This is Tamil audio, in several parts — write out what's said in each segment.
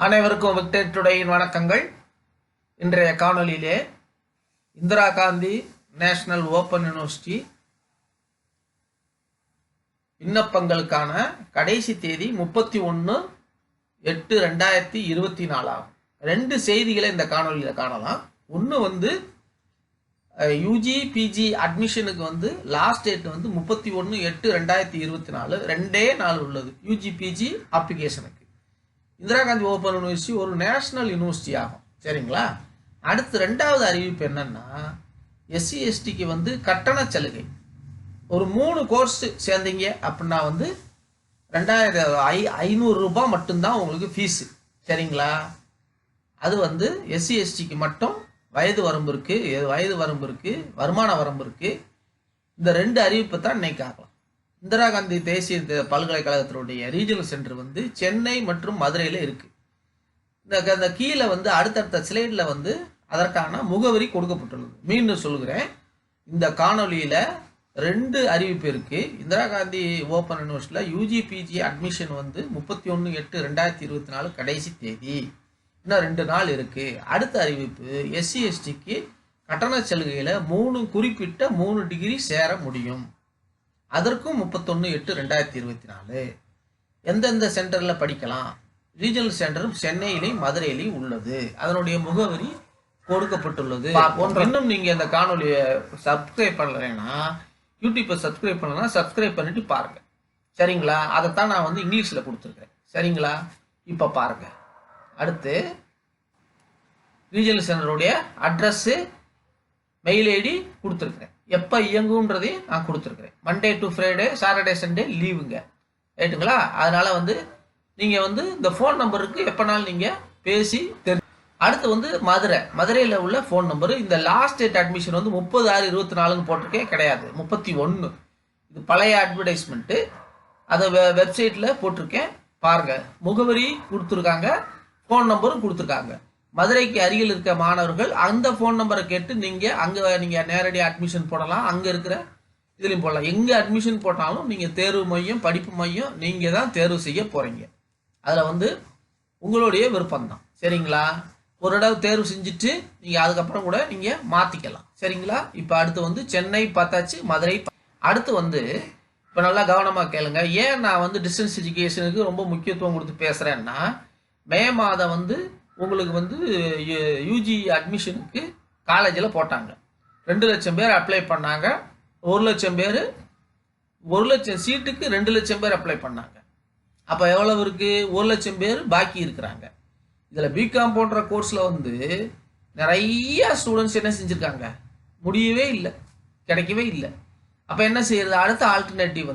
அனைவருக்கும் விக்டர் டுடேயின் வணக்கங்கள். இன்றைய காணொலியிலே Indira Gandhi national open university விண்ணப்பங்களுக்கான கடைசி தேதி 31/8/2024 ஆகும். ரெண்டு செய்திகளை இந்த காணொலியில் காணலாம். ஒன்று யூஜி பிஜி அட்மிஷனுக்கு லாஸ்ட் டேட் 31/8/2024 ரெண்டே நாள் உள்ளது. யூஜி பிஜி அப்ளிகேஷனுக்கு இந்திரா காந்தி ஓப்பன் யூனிவர்சிட்டி ஒரு நேஷனல் யூனிவர்சிட்டி ஆகும். சரிங்களா? அடுத்து ரெண்டாவது அறிவிப்பு என்னன்னா, எஸ்சி எஸ்டிக்கு கட்டண சலுகை. ஒரு 3 கோர்ஸ் சேர்ந்தீங்க அப்படின்னா 2500 ரூபாய் மட்டும்தான் உங்களுக்கு ஃபீஸு. சரிங்களா? அது எஸ்சி எஸ்டிக்கு மட்டும் வயது வரம்பு இருக்கு, வருமான வரம்பு இருக்கு. இந்த ரெண்டு அறிவிப்பை தான் இன்னைக்கு ஆகலாம். இந்திரா காந்தி தேசிய பல்கலைக்கழகத்தினுடைய ரீஜனல் சென்டர் சென்னை மற்றும் மதுரையில் இருக்கு. இந்த கீழே அடுத்தடுத்த ஸ்லைடில் அதற்கான முகவரி கொடுக்கப்பட்டுள்ளது. மீண்டும் சொல்கிறேன், இந்த காணொலியில் ரெண்டு அறிவிப்பு இருக்கு. இந்திரா காந்தி ஓப்பன் யூனிவர்சிட்டியில் யூஜி பிஜி அட்மிஷன் 31/8/2024 கடைசி தேதி. இன்னும் 2 நாள் இருக்கு. அடுத்த அறிவிப்பு, எஸ்சி எஸ்டிக்கு கட்டண சலுகையில் குறிப்பிட்ட 3 டிகிரி சேர முடியும். அதற்கும் 31/8/2024. எந்தெந்த சென்டரில் படிக்கலாம்? ரீஜனல் சென்டரும் சென்னையிலையும் மதுரையிலையும் உள்ளது. அதனுடைய முகவரி கொடுக்கப்பட்டுள்ளது. இன்னும் நீங்க இந்த காணொலியை சப்ஸ்கிரைப் பண்ணலைன்னா, யூடியூப்பை சப்ஸ்கிரைப் பண்ணலன்னா சப்ஸ்கிரைப் பண்ணிட்டு பாருங்க. சரிங்களா? அதைத்தான் நான் இங்கிலீஷில் கொடுத்துருக்கேன். சரிங்களா? இப்போ பாருங்க. அடுத்து ரீஜனல் சென்டருடைய அட்ரஸ், மெயில் ஐடி கொடுத்துருக்கிறேன். எப்போ இயங்குன்றதையும் நான் கொடுத்துருக்குறேன். Monday to Friday, Saturday Sunday லீவுங்க. ரைட்டுங்களா? அதனால நீங்கள் இந்த ஃபோன் நம்பருக்கு எப்போனாலும் நீங்கள் பேசி அடுத்து மதுரையில் உள்ள ஃபோன் நம்பரு. இந்த லாஸ்ட் டேட் அட்மிஷன் 30/6/24 போட்டிருக்கேன், கிடையாது 31. இது பழைய அட்வர்டைஸ்மெண்ட்டு. அதை வெப்சைட்டில் போட்டிருக்கேன், பாருங்க. முகவரி கொடுத்துருக்காங்க, ஃபோன் நம்பரும் கொடுத்துருக்காங்க. மதுரைக்கு அருகில் இருக்க மாணவர்கள் அந்த ஃபோன் நம்பரை கேட்டு நீங்கள் நேரடியாக அட்மிஷன் போடலாம். அங்கே இருக்கிற இதுலையும் போடலாம். எங்கே அட்மிஷன் போட்டாலும் நீங்கள் தேர்வு மையம், படிப்பு மையம் நீங்கள் தான் தேர்வு செய்ய போகிறீங்க. அதில் உங்களுடைய விருப்பம்தான். சரிங்களா? ஒரு தடவை தேர்வு செஞ்சுட்டு நீங்கள் அதுக்கப்புறம் கூட நீங்கள் மாற்றிக்கலாம். சரிங்களா? இப்போ அடுத்து சென்னை பார்த்தாச்சு, மதுரை. அடுத்து இப்போ நல்லா கவனமாக கேளுங்க. ஏன் நான் டிஸ்டன்ஸ் எஜுகேஷனுக்கு ரொம்ப முக்கியத்துவம் கொடுத்து பேசுகிறேன்னா, மே மாதம் உங்களுக்கு யூஜி அட்மிஷனுக்கு காலேஜில் போட்டாங்க. 2 லட்சம் பேர் அப்ளை பண்ணாங்க. 1 லட்சம் பேர், 1 லட்சம் சீட்டுக்கு 2 லட்சம் பேர் அப்ளை பண்ணாங்க. அப்போ எவ்வளவு இருக்கு? 1 லட்சம் பேர் பாக்கி இருக்கிறாங்க. இதில் பிகாம் போன்ற கோர்ஸில் நிறைய ஸ்டூடெண்ட்ஸ் என்ன செஞ்சுருக்காங்க, முடியவே இல்லை, கிடைக்கவே இல்லை. அப்போ என்ன செய்யறது? அடுத்த ஆல்டர்னேட்டிவ்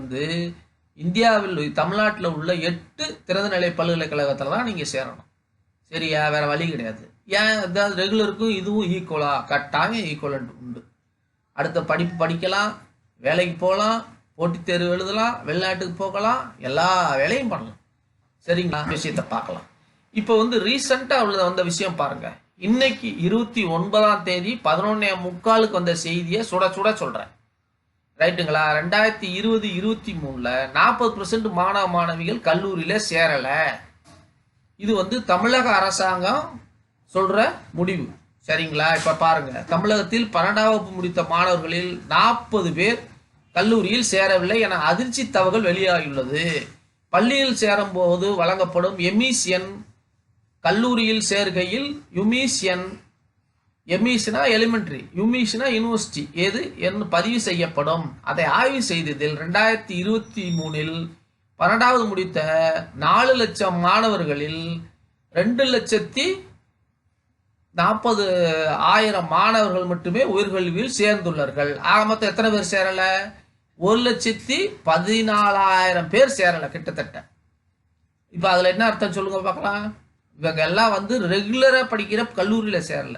இந்தியாவில் தமிழ்நாட்டில் உள்ள 8 திறந்தநிலை பல்கலைக்கழகத்தில் தான் நீங்கள் சேரணும். சரியா? வேற வழி கிடையாது. ஏன்? அதாவது ரெகுலருக்கும் இதுவும் ஈக்குவலா? கட்டாயம் ஈக்குவலண்ட் உண்டு. அடுத்த படிப்பு படிக்கலாம், வேலைக்கு போகலாம், போட்டித் தேர்வு எழுதலாம், வெளிநாட்டுக்கு போகலாம், எல்லா வேலையும் பண்ணலாம். சரிங்களா? விஷயத்தை பார்க்கலாம். இப்போ ரீசெண்டாக வந்த விஷயம் பாருங்க. இன்னைக்கு 29ஆம் தேதி 11:45 வந்த செய்தியை சுட சுட சொல்றேன். ரைட்டுங்களா? 2020-23 40% மாணவ மாணவிகள் கல்லூரியில சேரல. இது தமிழக அரசாங்கம் சொல்ற முடிவு. சரிங்களா? இப்ப பாருங்க. தமிழகத்தில் 12ஆம் வகுப்பு முடித்த மாணவர்களில் 40 பேர் கல்லூரியில் சேரவில்லை என அதிர்ச்சி தகவல் வெளியாகியுள்ளது. பள்ளியில் சேரும் போது வழங்கப்படும் எமிஷன், கல்லூரியில் சேர்கையில் யுமிஷன், எமிஷனா எலிமெண்டரி, யுமிஷனா யூனிவர்சிட்டி எது என்று பதிவு செய்யப்படும். அதை ஆய்வு செய்ததில் 2023 12வது முடித்த 4 லட்சம் மாணவர்களில் 2,40,000 மாணவர்கள் மட்டுமே உயர்கல்வியில் சேர்ந்துள்ளார்கள். ஆக மொத்தம் எத்தனை பேர் சேரல? 1,14,000 பேர் சேரல கிட்டத்தட்ட. இப்ப அதுல என்ன அர்த்தம் சொல்லுங்க பார்க்கலாம். இவங்க எல்லாம் ரெகுலரா படிக்கிற கல்லூரியில சேரல.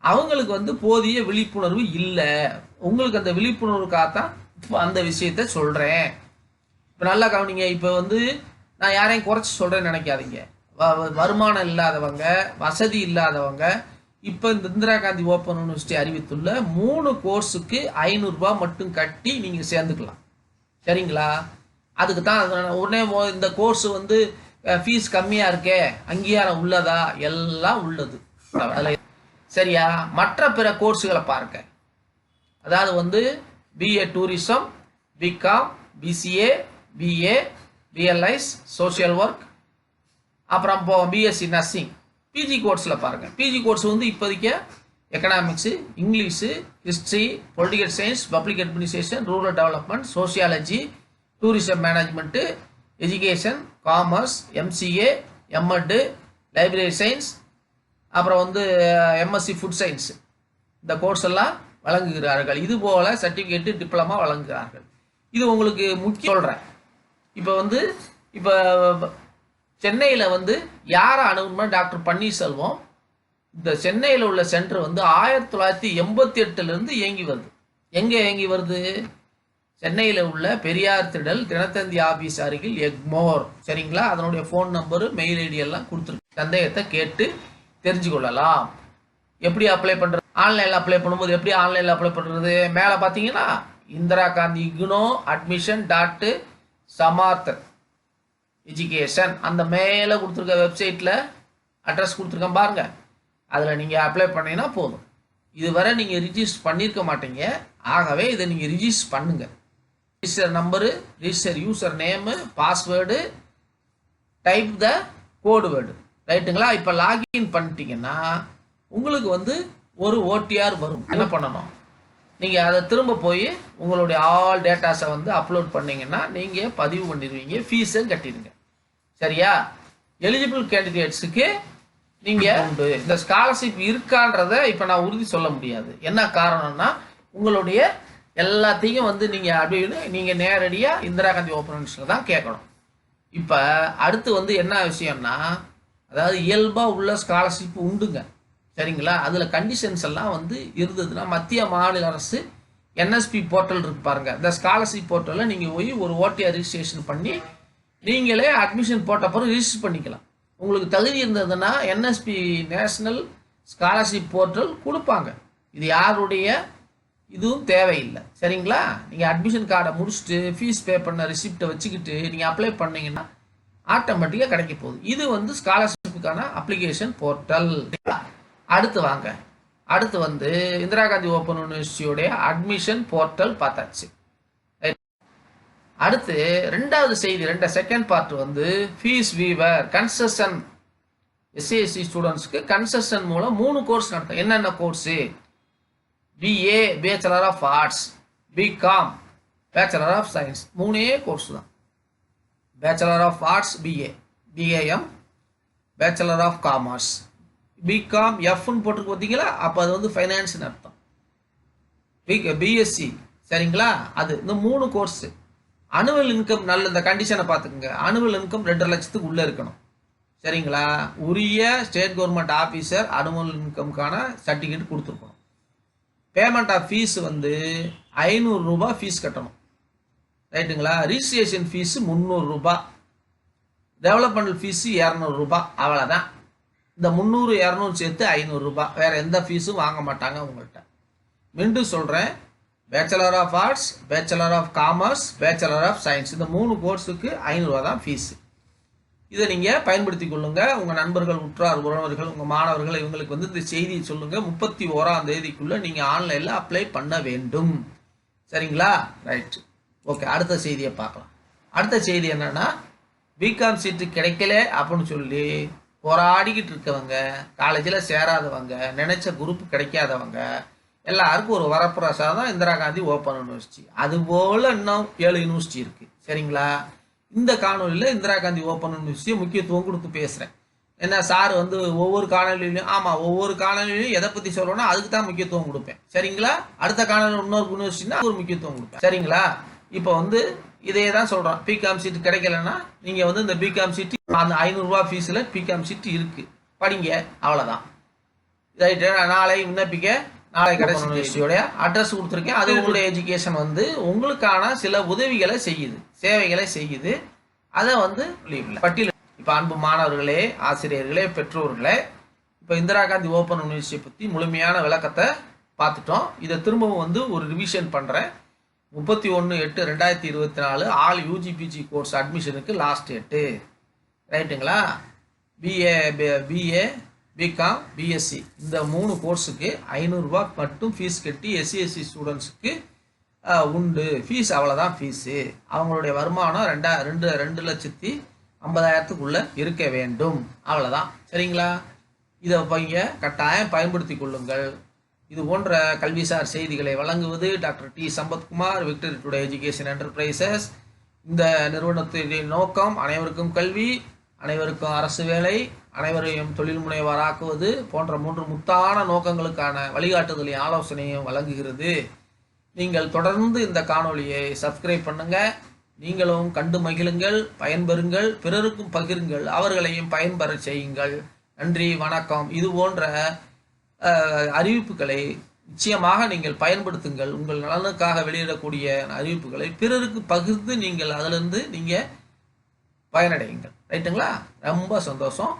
அவங்களுக்கு போதிய விழிப்புணர்வு இல்லை. உங்களுக்கு அந்த விழிப்புணர்வுக்காகத்தான் அந்த விஷயத்த சொல்றேன். இப்போ நல்லா கவனிங்க. இப்போ நான் யாரையும் குறைச்சி சொல்கிறேன்னு நினைக்காதீங்க. வருமானம் இல்லாதவங்க, வசதி இல்லாதவங்க இப்போ இந்த இந்திரா காந்தி ஓப்பன் யூனிவர்சிட்டி அறிவித்துள்ள 3 கோர்ஸுக்கு 500 ரூபாய் மட்டும் கட்டி நீங்கள் சேர்ந்துக்கலாம். சரிங்களா? அதுக்கு தான் உடனே இந்த கோர்ஸ் ஃபீஸ் கம்மியாக இருக்கே, அங்கீகாரம் உள்ளதா, எல்லாம் உள்ளது அதில். சரியா? மற்ற பிற கோர்ஸுகளை பாருங்க. அதாவது வந்து BA tourism, BCom, BCA, BA, BLIS, social work, அப்புறம் பிஎஸ்சி நர்சிங். பிஜி கோர்ஸில் பாருங்கள். பிஜி கோர்ஸ் வந்து இப்போதைக்கு economics, English, history, political science, public administration, rural development, sociology, tourism management, education, commerce, MCA, MEd, library science, அப்புறம் வந்து எம்எஸ்சி ஃபுட் சயின்ஸ், இந்த கோர்ஸ் எல்லாம் வழங்குகிறார்கள். இது போல் சர்டிஃபிகேட்டு, டிப்ளமா வழங்குகிறார்கள். இது உங்களுக்கு முக்கியம் சொல்கிறேன். இப்போ சென்னையில் வந்து யாரை அணுகுமா? டாக்டர் பன்னீர்செல்வம். இந்த சென்னையில் உள்ள சென்டர் வந்து 1988 இயங்கி வருது. எங்கே இயங்கி வருது? சென்னையில் உள்ள பெரியார் திடல் தினத்தந்தி ஆபீஸ் அருகில் எக்மோர். சரிங்களா? அதனுடைய ஃபோன் நம்பரு, மெயில் ஐடி எல்லாம் கொடுத்துருக்கு. சந்தேகத்தை கேட்டு தெரிஞ்சு கொள்ளலாம். எப்படி அப்ளை பண்ணுறது? ஆன்லைனில் அப்ளை பண்ணும்போது எப்படி ஆன்லைனில் அப்ளை பண்ணுறது? மேலே பார்த்தீங்கன்னா இந்திரா காந்தி இக்னோ அட்மிஷன் .சமார்த் எஜுகேஷன் அந்த மேலே கொடுத்துருக்க வெப்சைட்டில் அட்ரஸ் கொடுத்துருக்கேன் பாருங்கள். அதில் நீங்கள் அப்ளை பண்ணிங்கன்னா போதும். இதுவரை நீங்கள் ரிஜிஸ்டர் பண்ணியிருக்க மாட்டீங்க. ஆகவே இதை நீங்கள் ரிஜிஸ்டர் பண்ணுங்கள். Register number, register user name, password, type த கோடு வேர்டு. ரைட்டுங்களா? இப்போ லாகின் பண்ணிட்டீங்கன்னா உங்களுக்கு வந்து ஒரு ஓடிஆர் வரும். என்ன பண்ணணும்? நீங்கள் அதை திரும்ப போய் உங்களுடைய ஆல் டேட்டாஸை வந்து அப்லோட் பண்ணிங்கன்னா நீங்கள் பதிவு பண்ணிடுவீங்க. ஃபீஸை கட்டிடுங்க. சரியா? எலிஜிபிள் கேண்டிடேட்ஸுக்கு நீங்கள் உண்டு. இந்த ஸ்காலர்ஷிப் இருக்கான்றதை இப்போ நான் உறுதி சொல்ல முடியாது. என்ன காரணம்னா உங்களுடைய எல்லாத்தையும் வந்து நீங்கள் நேரடியாக இந்திரா காந்தி ஓப்பன் யூனிவர்சிட்டியில் தான் கேட்கணும். இப்போ அடுத்து வந்து என்ன விஷயம்னா, அதாவது இயல்பாக உள்ள ஸ்காலர்ஷிப் உண்டுங்க. சரிங்களா? அதில் கண்டிஷன்ஸ் எல்லாம் வந்து இருந்ததுன்னா மத்திய மாநில அரசு என்எஸ்பி போர்ட்டல் இருக்கு பாருங்கள். இந்த ஸ்காலர்ஷிப் போர்ட்டலில் நீங்கள் போய் ஒரு ஓடிஆர் ரிஜிஸ்ட்ரேஷன் பண்ணி நீங்களே அட்மிஷன் போட்ட பிறகு ரிஜிஸ்டர் பண்ணிக்கலாம். உங்களுக்கு தகுதி இருந்ததுன்னா என்எஸ்பி நேஷனல் ஸ்காலர்ஷிப் போர்ட்டல் கொடுப்பாங்க. இது யாருடைய இதுவும் தேவையில்லை. சரிங்களா? நீங்கள் அட்மிஷன் கார்டை முடிச்சுட்டு ஃபீஸ் பே பண்ண ரிசிப்டை வச்சுக்கிட்டு நீங்கள் அப்ளை பண்ணிங்கன்னா ஆட்டோமேட்டிக்காக கிடைக்க போகுது. இது வந்து ஸ்காலர்ஷிப்புக்கான அப்ளிகேஷன் போர்ட்டல். அடுத்து வாங்க. அடுத்து வந்து இந்திரா காந்தி ஓப்பன் யூனிவர்சிட்டியோடைய அட்மிஷன் போர்ட்டல் பார்த்தாச்சு. அடுத்து ரெண்டாவது செய்தி, செகண்ட் பார்ட் வந்து ஃபீஸ் வீவர் கன்செஷன். எஸ்சிஎஸ்சி ஸ்டூடெண்ட்ஸ்க்கு கன்செஷன் மூலம் 3 கோர்ஸ் நடத்தும். என்னென்ன course? BA bachelor of arts, BCom bachelor of science. 3 course தான். Bachelor of arts BA, BAM, bachelor of commerce, BCom எஃப்னு போட்டிருக்கு பார்த்தீங்களா? அப்போ அது வந்து ஃபைனான்ஸ்னு அர்த்தம். பிஎஸ்சி. சரிங்களா? அது இந்த 3 கோர்ஸு. அனுவல் இன்கம் நல்ல இந்த கண்டிஷனை பார்த்துக்குங்க. அனுவல் இன்கம் 2.5 லட்சத்துக்கு உள்ளே இருக்கணும். சரிங்களா? உரிய ஸ்டேட் கவர்மெண்ட் ஆஃபீஸர் அனுவல் இன்கம்கான சர்டிஃபிகேட் கொடுத்துருக்கணும். பேமெண்ட் ஆஃப் ஃபீஸ் வந்து 500 ரூபாய் ஃபீஸ் கட்டணும். ரைட்டுங்களா? ரிஜிஸ்ட்ரேஷன் ஃபீஸு 300 ரூபாய், டெவலப்மெண்டல் ஃபீஸு 200 ரூபாய். அவ்வளோதான். இந்த 300 200 சேர்த்து 500 ரூபாய். வேறு எந்த ஃபீஸும் வாங்க மாட்டாங்க உங்கள்கிட்ட. மீண்டும் சொல்கிறேன், bachelor of arts, bachelor of commerce, bachelor of science இந்த 3 கோர்ஸுக்கு 500 ரூபா தான் ஃபீஸு. இதை நீங்கள் பயன்படுத்தி கொள்ளுங்கள். உங்கள் நண்பர்கள், உற்றார் உறவினர்கள், உங்கள் மாணவர்கள் இவங்களுக்கு வந்து இந்த செய்தியை சொல்லுங்கள். 31ஆம் தேதிக்குள்ளே நீங்கள் ஆன்லைனில் அப்ளை பண்ண வேண்டும். சரிங்களா? ரைட்டு. ஓகே, அடுத்த செய்தியை பார்க்கலாம். அடுத்த செய்தி என்னென்னா, பிகாம் சீட்டு கிடைக்கல அப்படின்னு சொல்லி போராடிக்கிட்டு இருக்கவங்க, காலேஜில் சேராதவங்க, நினைச்ச குரூப் கிடைக்காதவங்க எல்லாருக்கும் ஒரு வரப்பிரசாதம் இந்திரா காந்தி ஓப்பன் யூனிவர்சிட்டி. அதுபோல் இன்னும் 7 யூனிவர்சிட்டி இருக்குது. சரிங்களா? இந்த காணொலியில் இந்திரா காந்தி ஓப்பன் யூனிவர்சிட்டியை முக்கியத்துவம் கொடுத்து பேசுகிறேன். என்ன சார் வந்து ஒவ்வொரு காணொலியிலையும், ஆமாம் ஒவ்வொரு காணொலியிலையும் எதை பற்றி சொல்லணும்னா அதுக்கு தான் முக்கியத்துவம் கொடுப்பேன். சரிங்களா? அடுத்த காணொலி இன்னொரு யூனிவர்சிட்டினா ஒரு முக்கியத்துவம் கொடுப்பேன். சரிங்களா? இப்போ வந்து இதே தான் சொல்கிறோம். பிகாம் சீட்டு கிடைக்கலன்னா நீங்கள் வந்து இந்த பிகாம் சீட்டு அந்த 500 ரூபா ஃபீஸில் பிகாம் சீட்டு இருக்குது, படிங்க, அவ்வளோதான். ரைட்டு. நாளை விண்ணப்பிக்க நாளை கடைசி யூனிவர்சிட்டியோடைய அட்ரஸ் கொடுத்துருக்கேன். அது உங்களுடைய எஜுகேஷன் வந்து உங்களுக்கான சில உதவிகளை செய்யுது, சேவைகளை செய்யுது. அதை வந்து பட்டியல். இப்போ அன்பு மாணவர்களே, ஆசிரியர்களே, பெற்றோர்களே, இப்போ இந்திரா காந்தி ஓப்பன் யூனிவர்சிட்டியை பற்றி முழுமையான விளக்கத்தை பார்த்துட்டோம். இதை திரும்பவும் வந்து ஒரு ரிவிஷன் பண்ணுறேன். 31/8/2024 ஆல் யூஜிபிஜி கோர்ஸ் அட்மிஷனுக்கு லாஸ்ட் டேட்டு. ரைட்டுங்களா? பிஏ பிஏ பிகாம் பிஎஸ்சி இந்த 3 கோர்ஸுக்கு 500 ரூபா மட்டும் ஃபீஸ் கட்டி எஸ்சி ஸ்டூடெண்ட்ஸுக்கு உண்டு. ஃபீஸ் அவ்வளோதான் ஃபீஸு. அவங்களுடைய வருமானம் 2,50,000 இருக்க வேண்டும். அவ்வளோதான். சரிங்களா? இதை கட்டாயம் பயன்படுத்தி கொள்ளுங்கள். இது போன்ற கல்விசார் செய்திகளை வழங்குவது doctor D Sampathkumar, victory today education enterprises. இந்த நிறுவனத்தின் நோக்கம் அனைவருக்கும் கல்வி, அனைவருக்கும் அரசு வேலை, அனைவரையும் தொழில் முனைவராக்குவது போன்ற 3 முத்தான நோக்கங்களுக்கான வழிகாட்டுதலையும் ஆலோசனையும் வழங்குகிறது. நீங்கள் தொடர்ந்து இந்த காணொளியை சப்ஸ்கிரைப் பண்ணுங்க. நீங்களும் கண்டு மகிழுங்கள், பயன்பெறுங்கள், பிறருக்கும் பகிருங்கள், அவர்களையும் பயன்பெற செய்யுங்கள். நன்றி, வணக்கம். இது போன்ற அறிவிப்புகளை நிச்சயமாக நீங்கள் பயன்படுத்துங்கள். உங்கள் நலனுக்காக வெளியிடக்கூடிய அறிவிப்புகளை பிறருக்கு பகிர்ந்து நீங்கள் அதிலிருந்து நீங்கள் பயனடையுங்கள். ரைட்டுங்களா? ரொம்ப சந்தோஷம்.